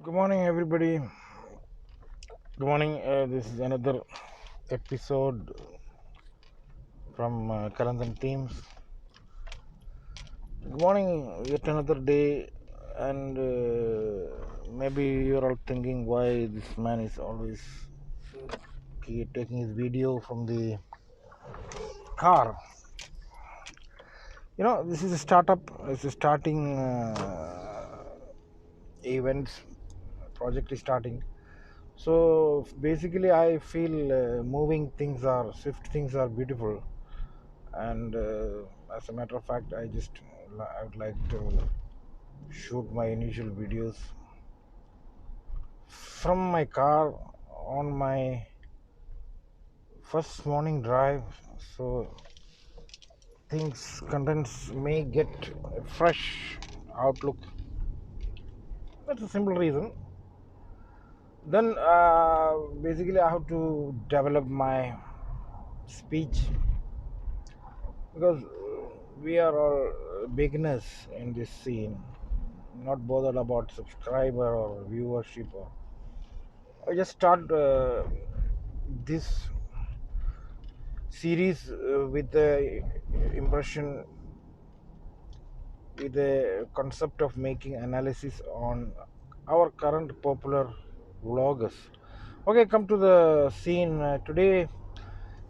Good morning, everybody. Good morning. This is another episode from Karandan Teams. Good morning. Yet another day, and maybe you're all thinking why this man is always taking his video from the car. This is a startup. It's a starting events project is starting. So basically, I feel moving things are swift things are beautiful, and as a matter of fact, I would like to shoot my initial videos from my car on my first morning drive, so things contents may get a fresh outlook. That's a simple reason. Then basically I have to develop my speech because we are all beginners in this scene, not bothered about subscriber or viewership. Or I just start this series with the impression, with the concept of making analysis on our current popular vloggers. Okay, come to the scene today.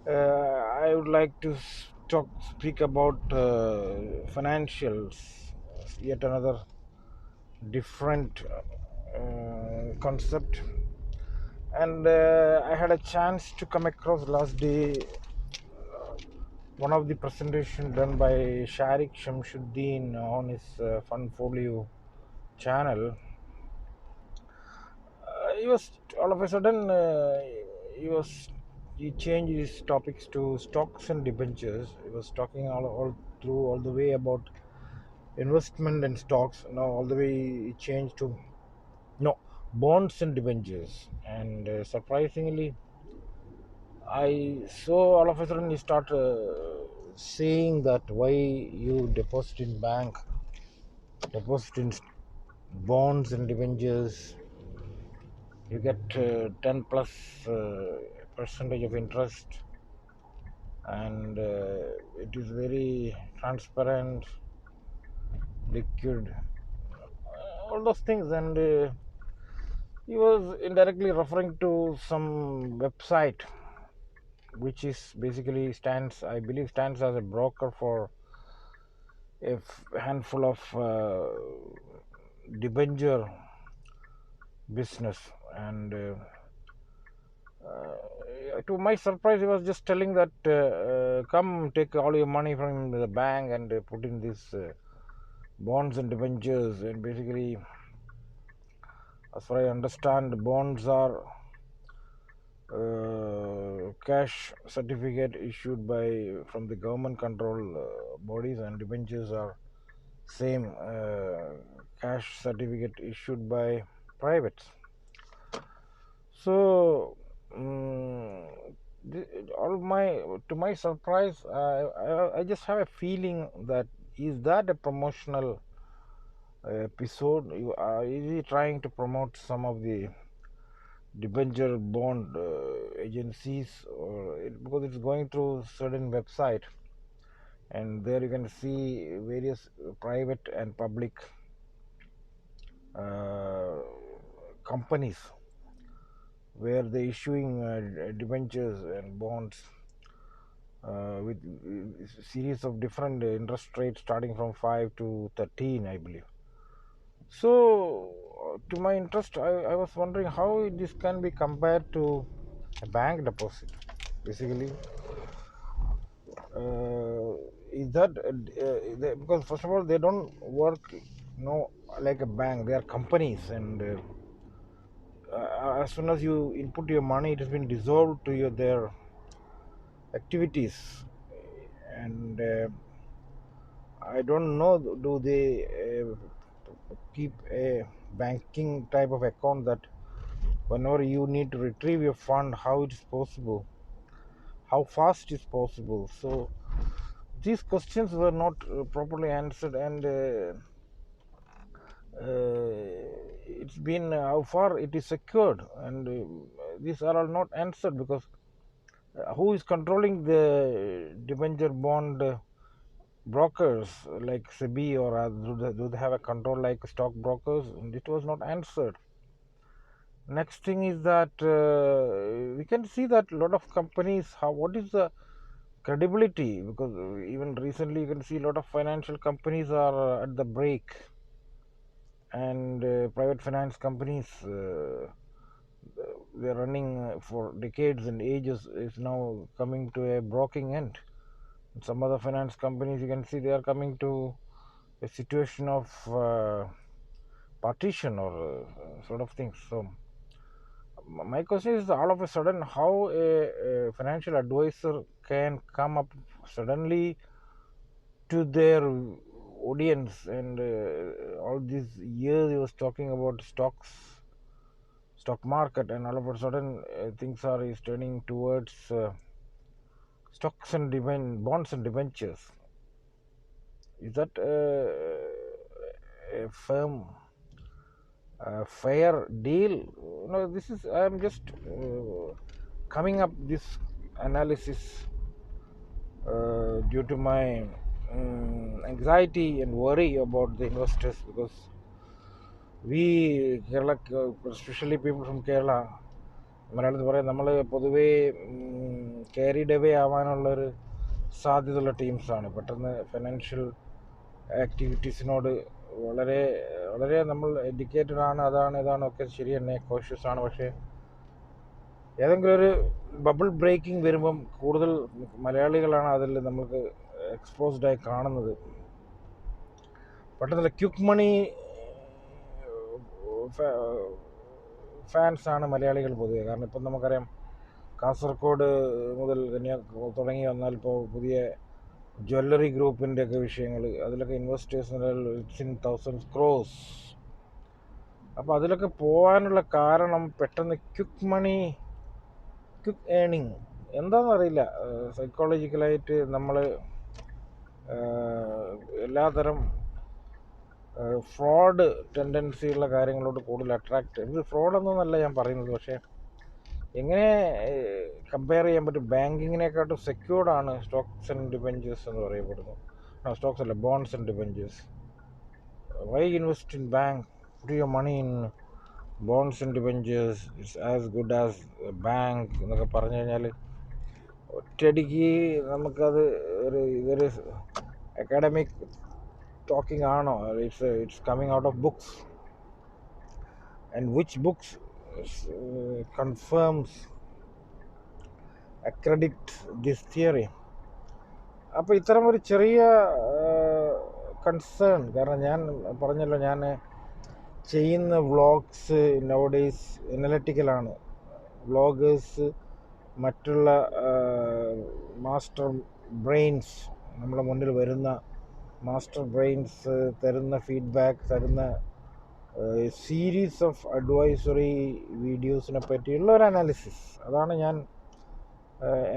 I would like to speak about financials, yet another different concept. And I had a chance to come across last day one of the presentation done by Sharique Shamsuddin on his Funfolio channel. He was all of a sudden he was he changed his topics to stocks and debentures. He was talking all through all the way about investment and stocks. Now all the way he changed to no bonds and debentures. And surprisingly, I saw all of a sudden he start saying that why you deposit in bank, deposit in bonds and debentures, you get 10 plus percentage of interest, and it is very transparent, liquid, all those things. And he was indirectly referring to some website which is basically stands as a broker for a handful of debenture business. And to my surprise, he was just telling that come take all your money from the bank and put in these bonds and debentures. And basically, as far as I understand, bonds are cash certificate issued by from the government control bodies, and debentures are same cash certificate issued by privates. So all my to my surprise, I just have a feeling that is that a promotional episode. Is he trying to promote some of the debenture bond agencies, or because it's going through certain website, and there you can see various private and public companies where they're issuing debentures and bonds with series of different interest rates starting from 5 to 13, I believe. So to my interest, I was wondering how this can be compared to a bank deposit. Basically, is that because first of all they don't work, like a bank. They are companies, and as soon as you input your money, it has been dissolved to their activities. And I don't know, do they keep a banking type of account that whenever you need to retrieve your fund, how it is possible, how fast is possible? So these questions were not properly answered, and it it's been how far it is secured, and these are all not answered, because who is controlling the debenture bond brokers like SEBI, or do they have a control like stock brokers? And it was not answered. Next thing is that we can see that a lot of companies, what is the credibility, because even recently you can see a lot of financial companies are at the break, and private finance companies, they're running for decades and ages, is now coming to a broken end. Some other finance companies, you can see they are coming to a situation of partition or sort of things. So my question is, all of a sudden, how a financial advisor can come up suddenly to their audience, and all these years he was talking about stock market, and all of a sudden things are is turning towards stocks and bonds and debentures. Is that a firm fair deal? This is, I am just coming up this analysis due to my anxiety and worry about the investors, because we Kerala, especially people from Kerala, മലയാളത്തിൽ പറയാം, നമ്മൾ പൊതുവേ carried away ആവാനുള്ളൊരു സാധ്യതയുള്ള ടീംസാണ്. പെട്ടെന്ന് financial ആക്ടിവിറ്റീസിനോട് വളരെ വളരെ നമ്മൾ educated ആണ്, അതാണ് ഇതാണ് ഒക്കെ ശരി തന്നെ, കോഷ്യസ് ആണ്. പക്ഷേ ഏതെങ്കിലും ഒരു ബബിൾ ബ്രേക്കിംഗ് വരുമ്പം കൂടുതൽ മലയാളികളാണ് അതിൽ നമുക്ക് എക്സ്പോസ്ഡായി കാണുന്നത്. പെട്ടെന്നുള്ള ക്വിക്ക് മണി ഫാൻസാണ് മലയാളികൾ പൊതുവെ. കാരണം ഇപ്പം നമുക്കറിയാം, കാസർഗോഡ് മുതൽ തുടങ്ങി വന്നാൽ ഇപ്പോൾ പുതിയ ജ്വല്ലറി ഗ്രൂപ്പിൻ്റെ ഒക്കെ വിഷയങ്ങൾ, അതിലൊക്കെ ഇൻവെസ്റ്റേഴ്സ് ഇറ്റ്സ് ഇൻ 1000 crores. അപ്പോൾ അതിലൊക്കെ പോകാനുള്ള കാരണം പെട്ടെന്ന് ക്വിക്ക് ഏണിങ് എന്താണെന്നറിയില്ല. സൈക്കോളജിക്കലായിട്ട് നമ്മൾ എല്ലാതരം ഫ്രോഡ് ടെൻഡൻസിയുള്ള കാര്യങ്ങളോട് കൂടുതൽ അട്രാക്റ്റ്. ഇത് ഫ്രോഡൊന്നുമല്ല ഞാൻ പറയുന്നത്, പക്ഷേ എങ്ങനെ കമ്പയർ ചെയ്യാൻ പറ്റും? ബാങ്കിങ്ങിനെക്കാട്ടും സെക്യൂർഡാണ് സ്റ്റോക്സ് ആൻഡ് ഡിബെഞ്ചേഴ്സ് എന്ന് പറയപ്പെടുന്നു. സ്റ്റോക്സ് അല്ല, bonds and debentures. Why invest in bank? put your money in bonds and debentures, it's as good as a bank എന്നൊക്കെ പറഞ്ഞു കഴിഞ്ഞാൽ ഒറ്റയടിക്ക് നമുക്കത് ഇതൊരു അക്കാഡമിക് ടോക്കിംഗ് ആണോ? It's coming out of books, and which books confirms, accredit this theory. അപ്പോൾ ഇത്തരം ഒരു ചെറിയ കൺസേൺ, കാരണം ഞാൻ പറഞ്ഞല്ലോ, ഞാൻ ചെയ്യുന്ന വ്ളോഗ്സ് നൗഡേയ്സ് അനലിറ്റിക്കലാണ്. വ്ളോഗേഴ്സ്, മറ്റുള്ള മാസ്റ്റർ ബ്രെയിൻസ്, നമ്മുടെ മുന്നിൽ വരുന്ന മാസ്റ്റർ ബ്രെയിൻസ് തരുന്ന ഫീഡ്ബാക്ക്, തരുന്ന സീരീസ് ഓഫ് അഡ്വൈസറി വീഡിയോസിനെ പറ്റിയുള്ള ഒരു അനാലിസിസ്. അതാണ് ഞാൻ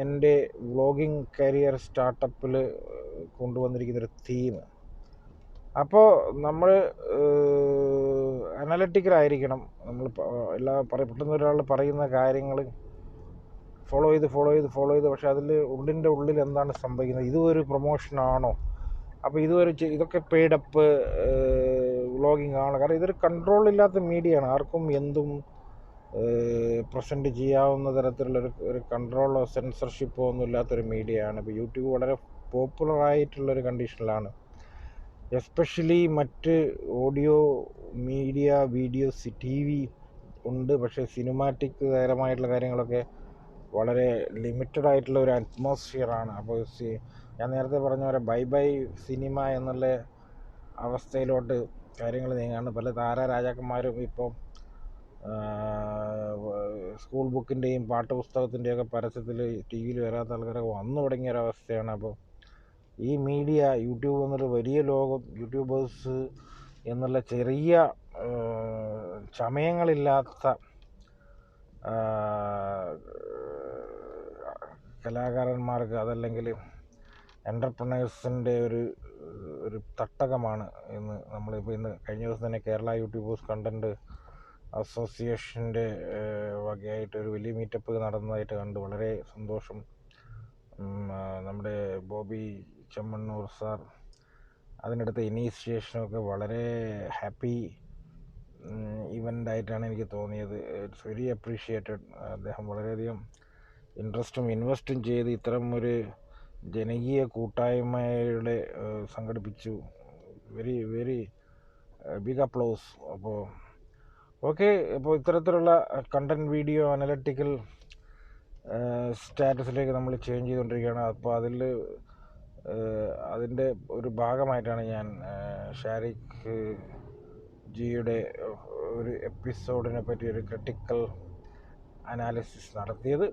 എൻ്റെ വ്ളോഗിങ് കരിയർ സ്റ്റാർട്ടപ്പിൽ കൊണ്ടുവന്നിരിക്കുന്നൊരു തീം. അപ്പോൾ നമ്മൾ അനലിറ്റിക്കലായിരിക്കണം. നമ്മൾ പെട്ടെന്ന് ഒരാൾ പറയുന്ന കാര്യങ്ങൾ ഫോളോ ചെയ്ത് പക്ഷെ അതിൽ ഉള്ളിൽ എന്താണ് സംഭവിക്കുന്നത്? ഇതൊരു പ്രൊമോഷനാണോ? അപ്പോൾ ഇതൊക്കെ പെയ്ഡപ്പ് വ്ളോഗിങ് ആണ്. കാരണം ഇതൊരു കൺട്രോൾ ഇല്ലാത്ത മീഡിയയാണ്. ആർക്കും എന്തും പ്രസൻറ്റ് ചെയ്യാവുന്ന തരത്തിലുള്ളൊരു കൺട്രോളോ സെൻസർഷിപ്പോ ഒന്നും ഇല്ലാത്തൊരു മീഡിയയാണ്. ഇപ്പോൾ യൂട്യൂബ് വളരെ പോപ്പുലറായിട്ടുള്ളൊരു കണ്ടീഷനിലാണ്. എസ്പെഷ്യലി മറ്റ് ഓഡിയോ മീഡിയ, വീഡിയോസ്, TV ഉണ്ട്, പക്ഷേ സിനിമാറ്റിക് തരമായിട്ടുള്ള കാര്യങ്ങളൊക്കെ വളരെ ലിമിറ്റഡ് ആയിട്ടുള്ള ഒരു അറ്റ്മോസ്ഫിയറാണ്. അപ്പോൾ ഞാൻ നേരത്തെ പറഞ്ഞ പോലെ ബൈ സിനിമ എന്നുള്ള അവസ്ഥയിലോട്ട് കാര്യങ്ങൾ നീങ്ങാണ്. പല താരരാജാക്കന്മാരും ഇപ്പോൾ സ്കൂൾ ബുക്കിൻ്റെയും പാഠപുസ്തകത്തിൻ്റെയൊക്കെ പരസ്യത്തിൽ TV വരാത്ത ആൾക്കാരൊക്കെ വന്നു തുടങ്ങിയൊരവസ്ഥയാണ്. അപ്പോൾ ഈ മീഡിയ, യൂട്യൂബ് എന്നൊരു വലിയ ലോകം, യൂട്യൂബേഴ്സ് എന്നുള്ള ചെറിയ ചമയങ്ങളില്ലാത്ത കലാകാരന്മാർക്ക്, അതല്ലെങ്കിൽ എൻ്റർപ്രണേഴ്സിൻ്റെ ഒരു തട്ടകമാണ് ഇന്ന് നമ്മളിപ്പോൾ. കഴിഞ്ഞ ദിവസം തന്നെ കേരള യൂട്യൂബേഴ്സ് കണ്ടൻറ്റ് അസോസിയേഷൻ്റെ വകയായിട്ട് ഒരു വലിയ മീറ്റപ്പ് നടന്നതായിട്ട് കണ്ട് വളരെ സന്തോഷം. നമ്മുടെ ബോബി ചെമ്മണ്ണൂർ സാർ അതിനടുത്ത ഇനീഷ്യേഷനൊക്കെ വളരെ ഹാപ്പി ഇവൻ്റായിട്ടാണ് എനിക്ക് തോന്നിയത്. It's very appreciated. അദ്ദേഹം വളരെയധികം ഇൻട്രസ്റ്റും ഇൻവെസ്റ്റും ചെയ്ത് ഇത്തരം ഒരു ജനകീയ കൂട്ടായ്മയുടെ സംഘടിപ്പിച്ചു. Very very big applause. അപ്പോൾ ഓക്കെ, ഇപ്പോൾ ഇത്തരത്തിലുള്ള കണ്ടൻറ് വീഡിയോ അനലറ്റിക്കൽ സ്റ്റാറ്റസിലേക്ക് നമ്മൾ ചേഞ്ച് ചെയ്തുകൊണ്ടിരിക്കുകയാണ്. അപ്പോൾ അതിൻ്റെ ഒരു ഭാഗമായിട്ടാണ് ഞാൻ ഷാരിഖ് ജിയുടെ ഒരു എപ്പിസോഡിനെ പറ്റി ഒരു ക്രിട്ടിക്കൽ അനാലിസിസ് നടത്തിയത്.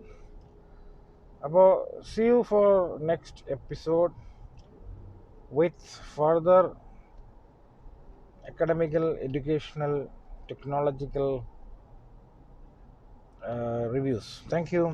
അപ്പോൾ see you for next episode with further academical, educational, technological reviews. Thank you.